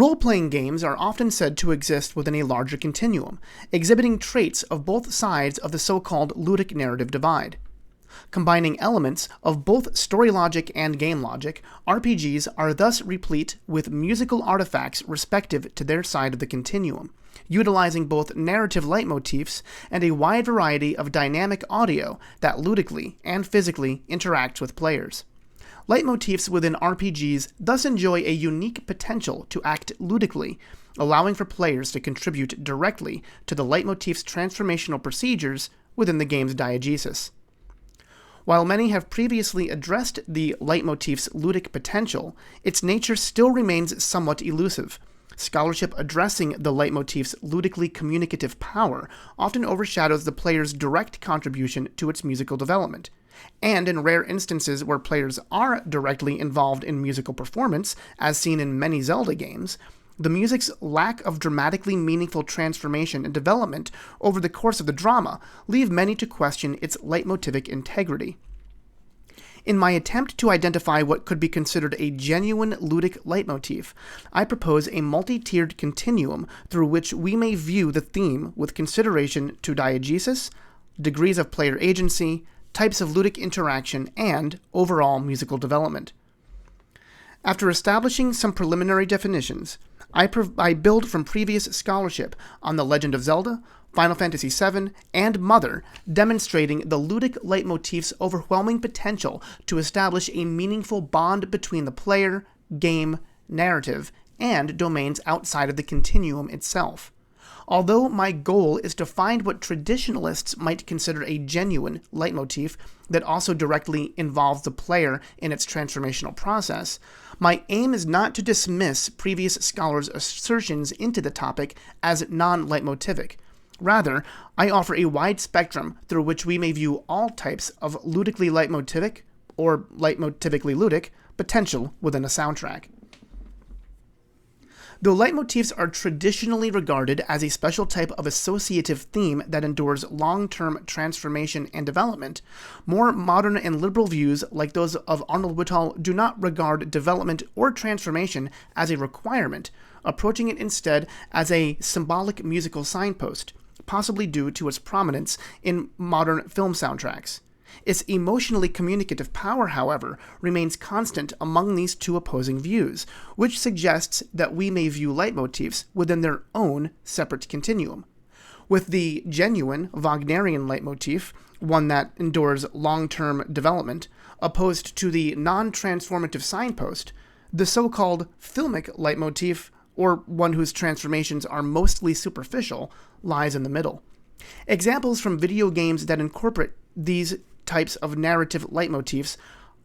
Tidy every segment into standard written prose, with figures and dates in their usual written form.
Role-playing games are often said to exist within a larger continuum, exhibiting traits of both sides of the so-called ludic narrative divide. Combining elements of both story logic and game logic, RPGs are thus replete with musical artifacts respective to their side of the continuum, utilizing both narrative leitmotifs and a wide variety of dynamic audio that ludically and physically interacts with players. Leitmotifs within RPGs thus enjoy a unique potential to act ludically, allowing for players to contribute directly to the leitmotif's transformational procedures within the game's diegesis. While many have previously addressed the leitmotif's ludic potential, its nature still remains somewhat elusive. Scholarship addressing the leitmotif's ludically communicative power often overshadows the player's direct contribution to its musical development. And in rare instances where players are directly involved in musical performance, as seen in many Zelda games, the music's lack of dramatically meaningful transformation and development over the course of the drama leave many to question its leitmotivic integrity. In my attempt to identify what could be considered a genuine ludic leitmotif, I propose a multi-tiered continuum through which we may view the theme with consideration to diegesis, degrees of player agency, types of ludic interaction, and overall musical development. After establishing some preliminary definitions, I build from previous scholarship on the Legend of Zelda, Final Fantasy VII, and Mother, demonstrating the ludic leitmotif's overwhelming potential to establish a meaningful bond between the player, game, narrative, and domains outside of the continuum itself. Although my goal is to find what traditionalists might consider a genuine leitmotif that also directly involves the player in its transformational process, my aim is not to dismiss previous scholars' assertions into the topic as non-leitmotivic. Rather, I offer a wide spectrum through which we may view all types of ludically leitmotivic, or leitmotivically ludic, potential within a soundtrack. Though leitmotifs are traditionally regarded as a special type of associative theme that endures long-term transformation and development, more modern and liberal views, like those of Arnold Whitall, do not regard development or transformation as a requirement, approaching it instead as a symbolic musical signpost, possibly due to its prominence in modern film soundtracks. Its emotionally communicative power, however, remains constant among these two opposing views, which suggests that we may view leitmotifs within their own separate continuum. With the genuine Wagnerian leitmotif, one that endures long-term development, opposed to the non-transformative signpost, the so-called filmic leitmotif, or one whose transformations are mostly superficial, lies in the middle. Examples from video games that incorporate these types of narrative leitmotifs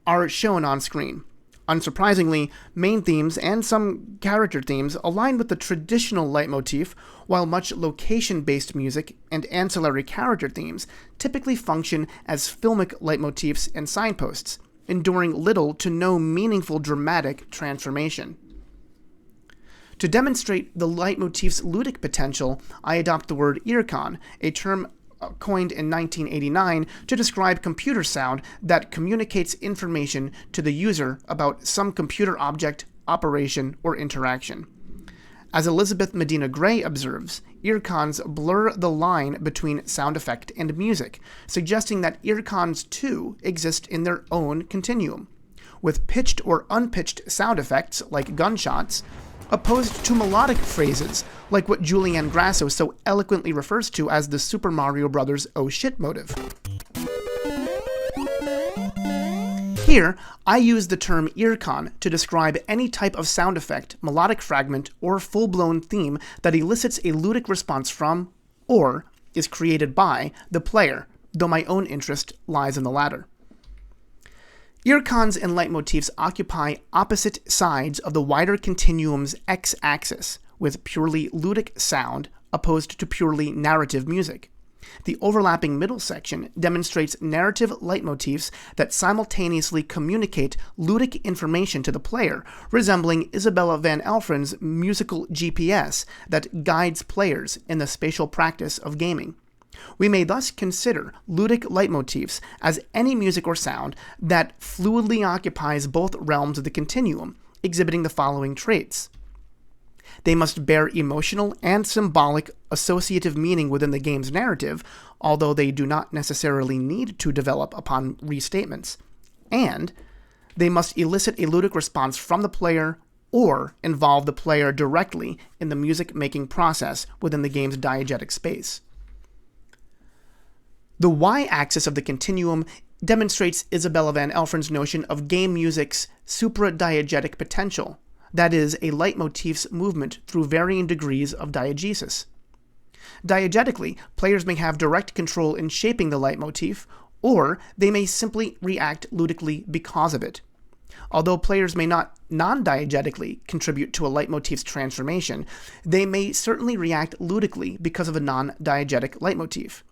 are shown on screen. Unsurprisingly, main themes and some character themes align with the traditional leitmotif, while much location-based music and ancillary character themes typically function as filmic leitmotifs and signposts, enduring little to no meaningful dramatic transformation. To demonstrate the leitmotif's ludic potential, I adopt the word earcon, a term coined in 1989 to describe computer sound that communicates information to the user about some computer object, operation, or interaction. As Elizabeth Medina Gray observes, earcons blur the line between sound effect and music, suggesting that earcons too exist in their own continuum, with pitched or unpitched sound effects like gunshots, opposed to melodic phrases like what Julianne Grasso so eloquently refers to as the Super Mario Bros. Oh shit motive. Here, I use the term earcon to describe any type of sound effect, melodic fragment, or full-blown theme that elicits a ludic response from, or is created by, the player, though my own interest lies in the latter. Earcons and leitmotifs occupy opposite sides of the wider continuum's x-axis, with purely ludic sound opposed to purely narrative music. The overlapping middle section demonstrates narrative leitmotifs that simultaneously communicate ludic information to the player, resembling Isabella Van Alphen's musical GPS that guides players in the spatial practice of gaming. We may thus consider ludic leitmotifs as any music or sound that fluidly occupies both realms of the continuum, exhibiting the following traits: They must bear emotional and symbolic associative meaning within the game's narrative, although they do not necessarily need to develop upon restatements. And they must elicit a ludic response from the player or involve the player directly in the music-making process within the game's diegetic space. The y-axis of the continuum demonstrates Isabella van Elfren's notion of game music's supradiegetic potential, that is, a leitmotif's movement through varying degrees of diegesis. Diegetically, players may have direct control in shaping the leitmotif, or they may simply react ludically because of it. Although players may not non-diegetically contribute to a leitmotif's transformation, they may certainly react ludically because of a non-diegetic leitmotif.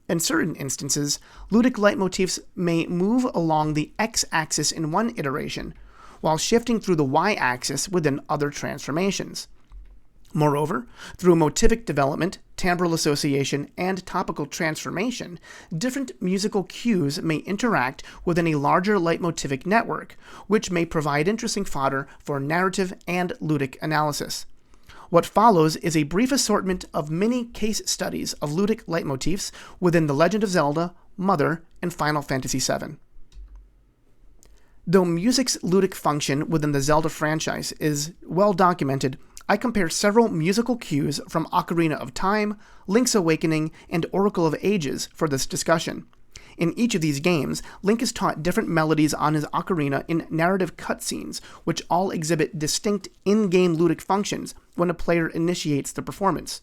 In certain instances, ludic leitmotifs may move along the x-axis in one iteration, while shifting through the y-axis within other transformations. Moreover, through motivic development, timbral association, and topical transformation, different musical cues may interact within a larger leitmotivic network, which may provide interesting fodder for narrative and ludic analysis. What follows is a brief assortment of many case studies of ludic leitmotifs within The Legend of Zelda, Mother, and Final Fantasy VII. Though music's ludic function within the Zelda franchise is well documented, I compare several musical cues from Ocarina of Time, Link's Awakening, and Oracle of Ages for this discussion. In each of these games, Link is taught different melodies on his ocarina in narrative cutscenes, which all exhibit distinct in-game ludic functions when a player initiates the performance.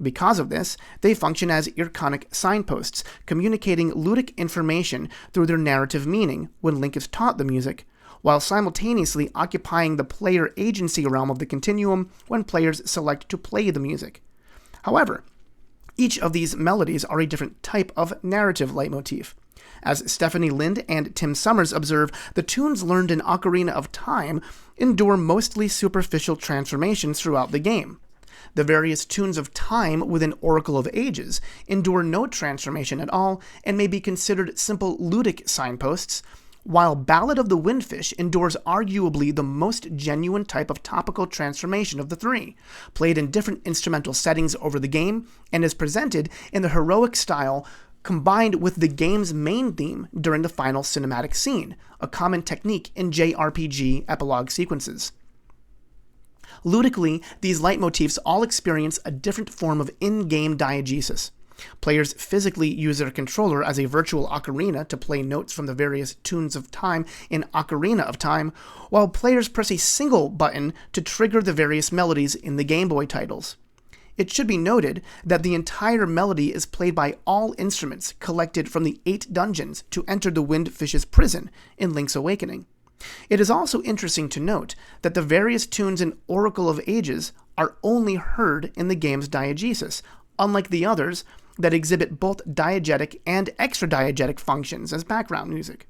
Because of this, they function as irconic signposts, communicating ludic information through their narrative meaning when Link is taught the music, while simultaneously occupying the player agency realm of the continuum when players select to play the music. However, each of these melodies are a different type of narrative leitmotif. As Stephanie Lind and Tim Summers observe, the tunes learned in Ocarina of Time endure mostly superficial transformations throughout the game. The various tunes of time within Oracle of Ages endure no transformation at all and may be considered simple ludic signposts, while Ballad of the Windfish endures arguably the most genuine type of topical transformation of the three, played in different instrumental settings over the game, and is presented in the heroic style combined with the game's main theme during the final cinematic scene, a common technique in JRPG epilogue sequences. Ludically, these leitmotifs all experience a different form of in-game diegesis. Players physically use their controller as a virtual ocarina to play notes from the various tunes of time in Ocarina of Time, while players press a single button to trigger the various melodies in the Game Boy titles. It should be noted that the entire melody is played by all instruments collected from the 8 dungeons to enter the Windfish's prison in Link's Awakening. It is also interesting to note that the various tunes in Oracle of Ages are only heard in the game's diegesis, unlike the others that exhibit both diegetic and extra-diegetic functions as background music.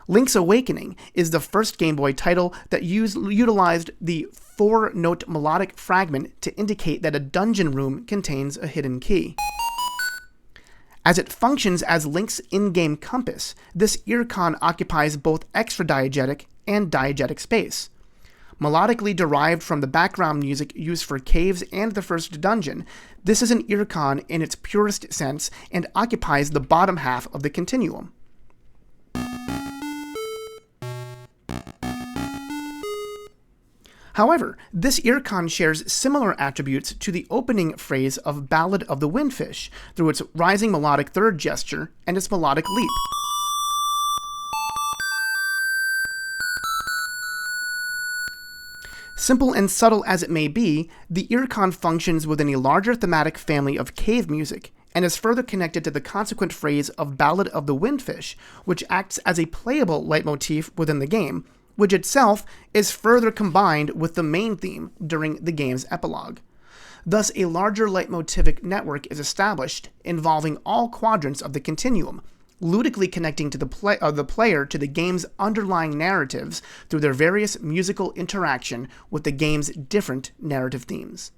Link's Awakening is the first Game Boy title that utilized the 4-note melodic fragment to indicate that a dungeon room contains a hidden key. As it functions as Link's in-game compass, this earcon occupies both extra-diegetic and diegetic space. Melodically derived from the background music used for caves and the first dungeon, this is an earcon in its purest sense and occupies the bottom half of the continuum. However, this earcon shares similar attributes to the opening phrase of Ballad of the Windfish through its rising melodic third gesture and its melodic leap. Simple and subtle as it may be, the earcon functions within a larger thematic family of cave music, and is further connected to the consequent phrase of Ballad of the Windfish, which acts as a playable leitmotif within the game, which itself is further combined with the main theme during the game's epilogue. Thus, a larger leitmotivic network is established involving all quadrants of the continuum, ludically connecting to the player to the game's underlying narratives through their various musical interaction with the game's different narrative themes.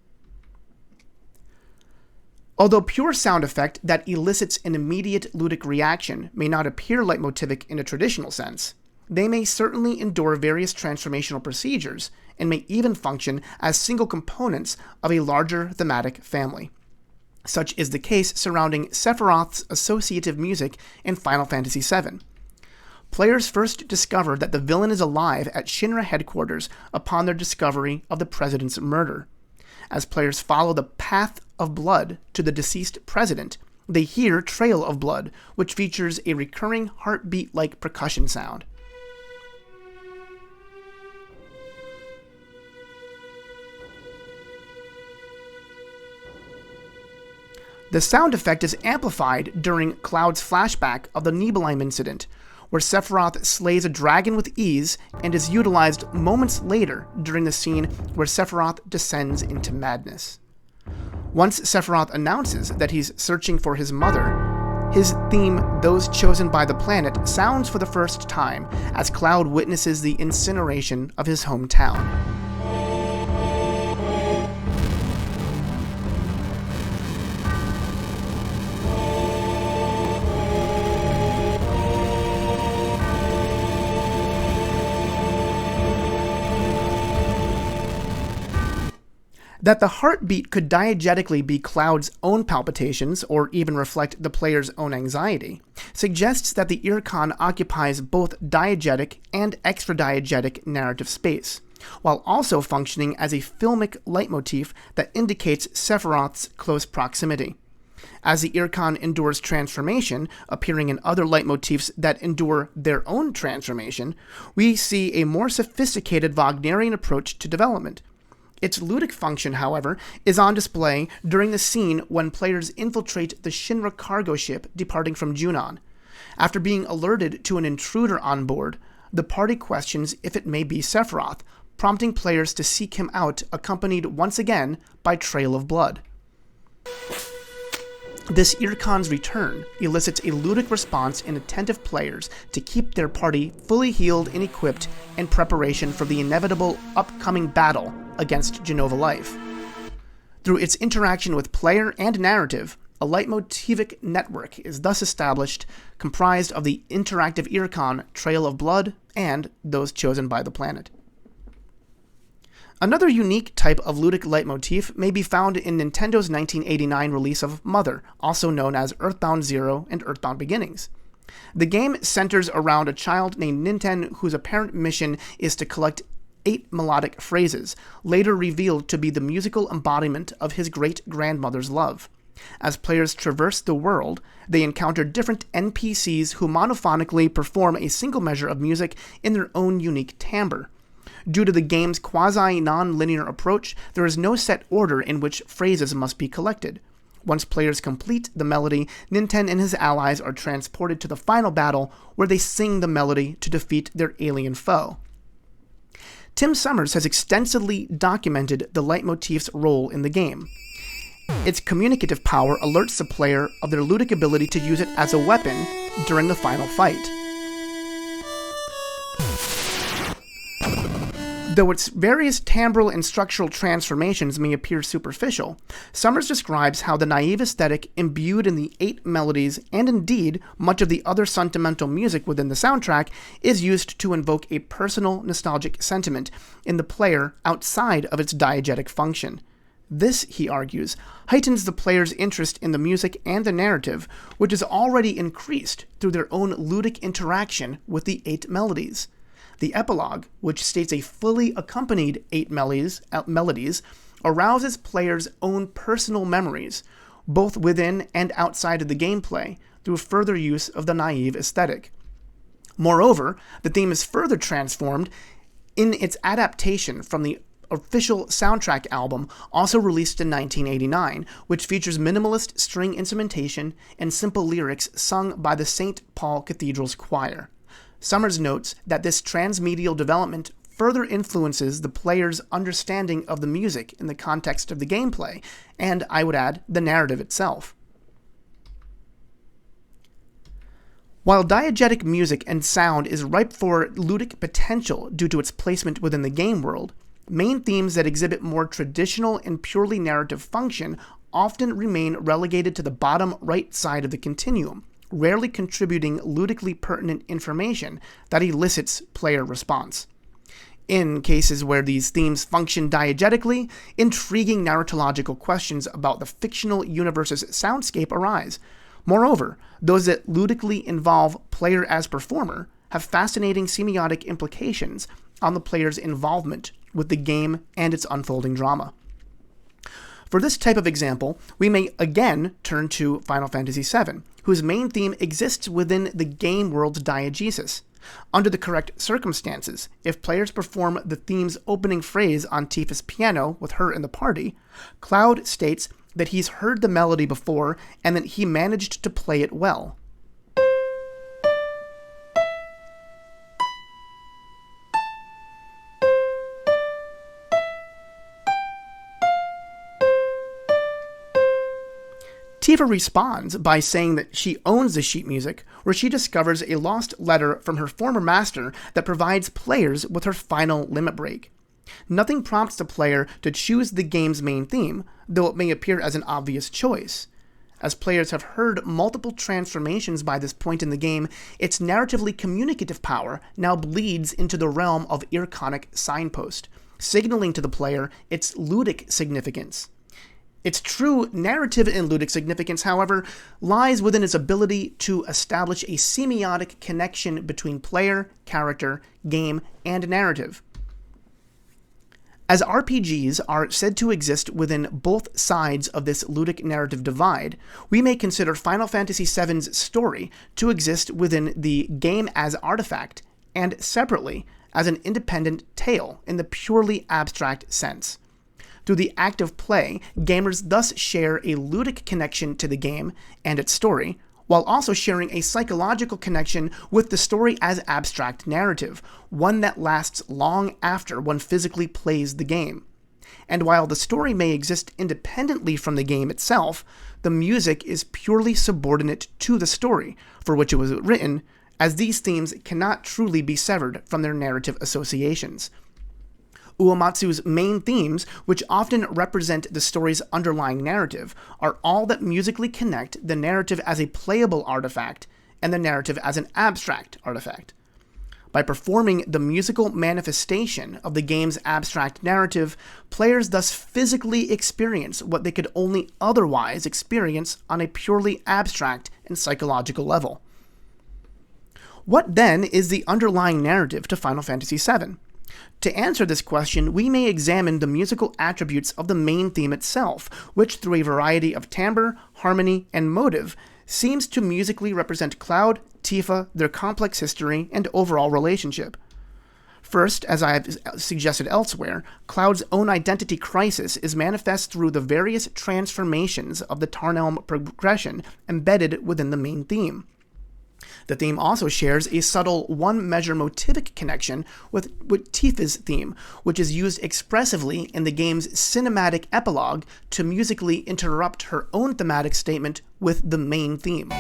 Although pure sound effect that elicits an immediate ludic reaction may not appear leitmotivic in a traditional sense, they may certainly endure various transformational procedures and may even function as single components of a larger thematic family. Such is the case surrounding Sephiroth's associative music in Final Fantasy VII. Players first discover that the villain is alive at Shinra headquarters upon their discovery of the president's murder. As players follow the path of blood to the deceased president, they hear Trail of Blood, which features a recurring heartbeat-like percussion sound. The sound effect is amplified during Cloud's flashback of the Nibelheim incident, where Sephiroth slays a dragon with ease and is utilized moments later during the scene where Sephiroth descends into madness. Once Sephiroth announces that he's searching for his mother, his theme, Those Chosen by the Planet, sounds for the first time as Cloud witnesses the incineration of his hometown. That the heartbeat could diegetically be Cloud's own palpitations, or even reflect the player's own anxiety, suggests that the earcon occupies both diegetic and extradiegetic narrative space, while also functioning as a filmic leitmotif that indicates Sephiroth's close proximity. As the earcon endures transformation, appearing in other leitmotifs that endure their own transformation, we see a more sophisticated Wagnerian approach to development. Its ludic function, however, is on display during the scene when players infiltrate the Shinra cargo ship departing from Junon. After being alerted to an intruder on board, the party questions if it may be Sephiroth, prompting players to seek him out, accompanied once again by Trail of Blood. This earcon's return elicits a ludic response in attentive players to keep their party fully healed and equipped in preparation for the inevitable upcoming battle against Genova Life. Through its interaction with player and narrative, a leitmotivic network is thus established, comprised of the interactive earcon Trail of Blood and Those Chosen by the Planet. Another unique type of ludic leitmotif may be found in Nintendo's 1989 release of Mother, also known as Earthbound Zero and Earthbound Beginnings. The game centers around a child named Ninten whose apparent mission is to collect 8 melodic phrases, later revealed to be the musical embodiment of his great-grandmother's love. As players traverse the world, they encounter different NPCs who monophonically perform a single measure of music in their own unique timbre. Due to the game's quasi-non-linear approach, there is no set order in which phrases must be collected. Once players complete the melody, Ninten and his allies are transported to the final battle, where they sing the melody to defeat their alien foe. Tim Summers has extensively documented the leitmotif's role in the game. Its communicative power alerts the player of their ludic ability to use it as a weapon during the final fight. Though its various timbral and structural transformations may appear superficial, Summers describes how the naive aesthetic imbued in the 8 melodies, and indeed much of the other sentimental music within the soundtrack, is used to invoke a personal nostalgic sentiment in the player outside of its diegetic function. This, he argues, heightens the player's interest in the music and the narrative, which is already increased through their own ludic interaction with the 8 melodies. The epilogue, which states a fully accompanied 8 melodies, arouses players' own personal memories, both within and outside of the gameplay, through further use of the naive aesthetic. Moreover, the theme is further transformed in its adaptation from the official soundtrack album, also released in 1989, which features minimalist string instrumentation and simple lyrics sung by the St. Paul Cathedral's choir. Summers notes that this transmedial development further influences the player's understanding of the music in the context of the gameplay, and, I would add, the narrative itself. While diegetic music and sound is ripe for ludic potential due to its placement within the game world, main themes that exhibit more traditional and purely narrative function often remain relegated to the bottom right side of the continuum, rarely contributing ludically pertinent information that elicits player response. In cases where these themes function diegetically, intriguing narratological questions about the fictional universe's soundscape arise. Moreover, those that ludically involve player as performer have fascinating semiotic implications on the player's involvement with the game and its unfolding drama. For this type of example, we may again turn to Final Fantasy VII, whose main theme exists within the game world's diegesis. Under the correct circumstances, if players perform the theme's opening phrase on Tifa's piano with her in the party, Cloud states that he's heard the melody before and that he managed to play it well. Tifa responds by saying that she owns the sheet music, where she discovers a lost letter from her former master that provides players with her final limit break. Nothing prompts the player to choose the game's main theme, though it may appear as an obvious choice. As players have heard multiple transformations by this point in the game, its narratively communicative power now bleeds into the realm of irconic signpost, signaling to the player its ludic significance. Its true narrative and ludic significance, however, lies within its ability to establish a semiotic connection between player, character, game, and narrative. As RPGs are said to exist within both sides of this ludic narrative divide, we may consider Final Fantasy VII's story to exist within the game as artifact, and separately as an independent tale in the purely abstract sense. Through the act of play, gamers thus share a ludic connection to the game and its story, while also sharing a psychological connection with the story as abstract narrative, one that lasts long after one physically plays the game. And while the story may exist independently from the game itself, the music is purely subordinate to the story for which it was written, as these themes cannot truly be severed from their narrative associations. Uematsu's main themes, which often represent the story's underlying narrative, are all that musically connect the narrative as a playable artifact and the narrative as an abstract artifact. By performing the musical manifestation of the game's abstract narrative, players thus physically experience what they could only otherwise experience on a purely abstract and psychological level. What then is the underlying narrative to Final Fantasy VII? To answer this question, we may examine the musical attributes of the main theme itself, which through a variety of timbre, harmony, and motive, seems to musically represent Cloud, Tifa, their complex history, and overall relationship. First, as I have suggested elsewhere, Cloud's own identity crisis is manifest through the various transformations of the Tarnhelm progression embedded within the main theme. The theme also shares a subtle one-measure motivic connection with Tifa's theme, which is used expressively in the game's cinematic epilogue to musically interrupt her own thematic statement with the main theme.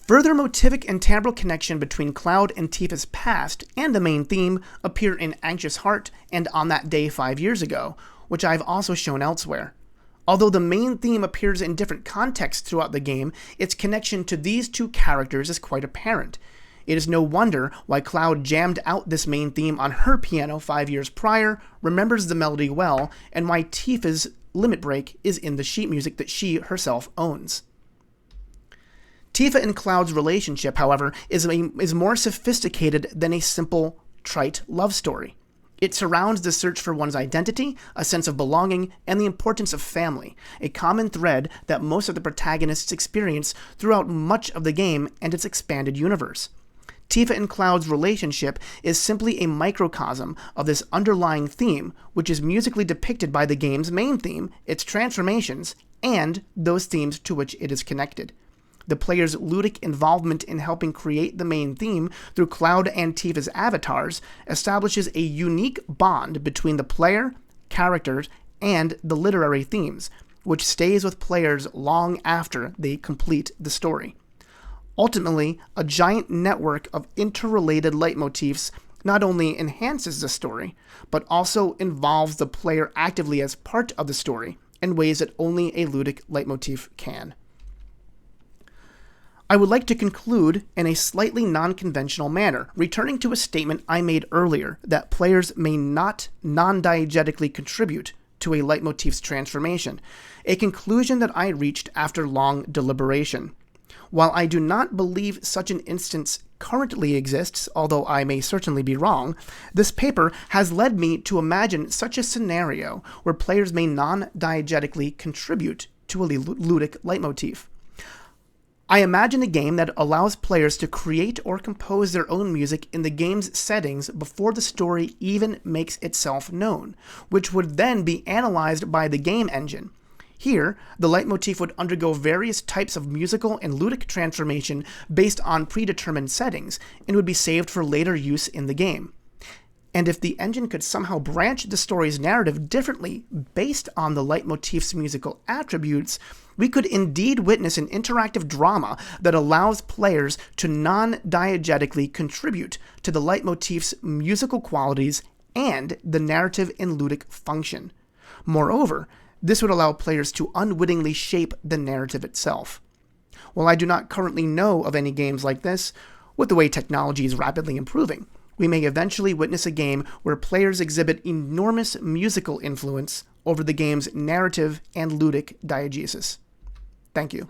Further motivic and timbral connection between Cloud and Tifa's past and the main theme appear in Anxious Heart and On That Day 5 Years Ago, which I've also shown elsewhere. Although the main theme appears in different contexts throughout the game, its connection to these two characters is quite apparent. It is no wonder why Cloud jammed out this main theme on her piano 5 years prior, remembers the melody well, and why Tifa's limit break is in the sheet music that she herself owns. Tifa and Cloud's relationship, however, is more sophisticated than a simple, trite love story. It surrounds the search for one's identity, a sense of belonging, and the importance of family, a common thread that most of the protagonists experience throughout much of the game and its expanded universe. Tifa and Cloud's relationship is simply a microcosm of this underlying theme, which is musically depicted by the game's main theme, its transformations, and those themes to which it is connected. The player's ludic involvement in helping create the main theme through Cloud and Tifa's avatars establishes a unique bond between the player, characters, and the literary themes, which stays with players long after they complete the story. Ultimately, a giant network of interrelated leitmotifs not only enhances the story, but also involves the player actively as part of the story in ways that only a ludic leitmotif can. I would like to conclude in a slightly non-conventional manner, returning to a statement I made earlier that players may not non-diegetically contribute to a leitmotif's transformation, a conclusion that I reached after long deliberation. While I do not believe such an instance currently exists, although I may certainly be wrong, this paper has led me to imagine such a scenario where players may non-diegetically contribute to a ludic leitmotif. I imagine a game that allows players to create or compose their own music in the game's settings before the story even makes itself known, which would then be analyzed by the game engine. Here, the leitmotif would undergo various types of musical and ludic transformation based on predetermined settings, and would be saved for later use in the game. And if the engine could somehow branch the story's narrative differently based on the leitmotif's musical attributes, we could indeed witness an interactive drama that allows players to non-diegetically contribute to the leitmotif's musical qualities and the narrative and ludic function. Moreover, this would allow players to unwittingly shape the narrative itself. While I do not currently know of any games like this, with the way technology is rapidly improving, we may eventually witness a game where players exhibit enormous musical influence over the game's narrative and ludic diegesis. Thank you.